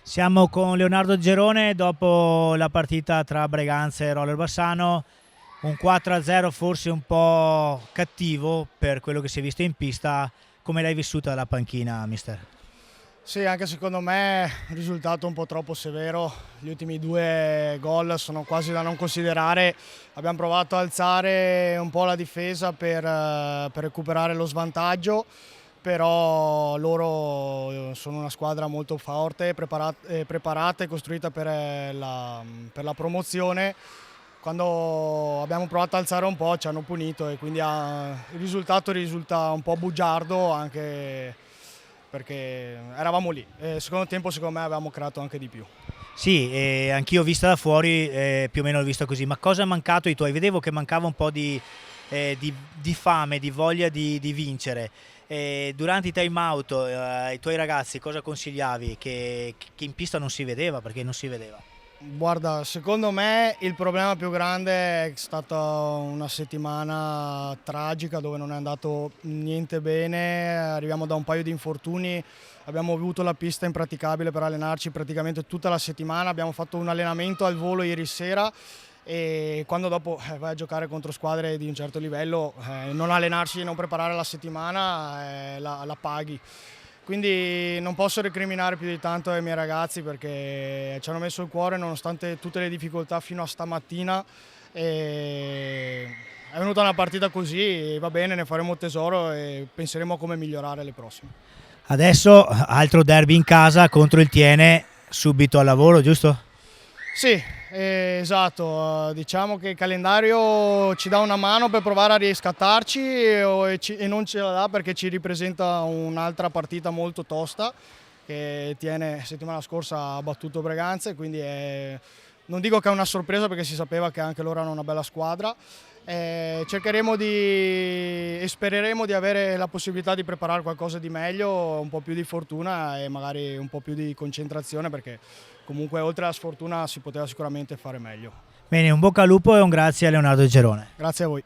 Siamo con Leonardo Gerone dopo la partita tra Breganze e Roller Bassano, un 4-0 forse un po' cattivo per quello che si è visto in pista. Come l'hai vissuta dalla panchina, mister? Sì, anche secondo me un risultato un po' troppo severo. Gli ultimi due gol sono quasi da non considerare. Abbiamo provato a alzare un po' la difesa per recuperare lo svantaggio, però loro sono una squadra molto forte, preparata e costruita per la promozione. Quando abbiamo provato a alzare un po' ci hanno punito e quindi il risultato risulta un po' bugiardo, anche perché eravamo lì. E secondo tempo secondo me avevamo creato anche di più. Sì, anch'io vista da fuori più o meno l'ho vista così, ma cosa è mancato ai tuoi? Vedevo che mancava un po' di fame, di voglia di vincere. Durante i time out ai tuoi ragazzi cosa consigliavi? Che in pista non si vedeva, perché non si vedeva. Guarda, secondo me il problema più grande è stata una settimana tragica dove non è andato niente bene, arriviamo da un paio di infortuni, abbiamo avuto la pista impraticabile per allenarci praticamente tutta la settimana, abbiamo fatto un allenamento al volo ieri sera e quando dopo vai a giocare contro squadre di un certo livello, non allenarsi e non preparare la settimana la paghi. Quindi non posso recriminare più di tanto ai miei ragazzi perché ci hanno messo il cuore nonostante tutte le difficoltà fino a stamattina. E è venuta una partita così, va bene, ne faremo tesoro e penseremo a come migliorare le prossime. Adesso altro derby in casa contro il Tiene, subito al lavoro, giusto? Sì, esatto, diciamo che il calendario ci dà una mano per provare a riscattarci e non ce la dà perché ci ripresenta un'altra partita molto tosta che Tiene settimana scorsa ha battuto Breganze, quindi non dico che è una sorpresa perché si sapeva che anche loro hanno una bella squadra. Cercheremo e spereremo di avere la possibilità di preparare qualcosa di meglio, un po' più di fortuna e magari un po' più di concentrazione perché comunque oltre alla sfortuna si poteva sicuramente fare meglio. Bene, un bocca al lupo e un grazie a Leonardo Gerone. Grazie a voi.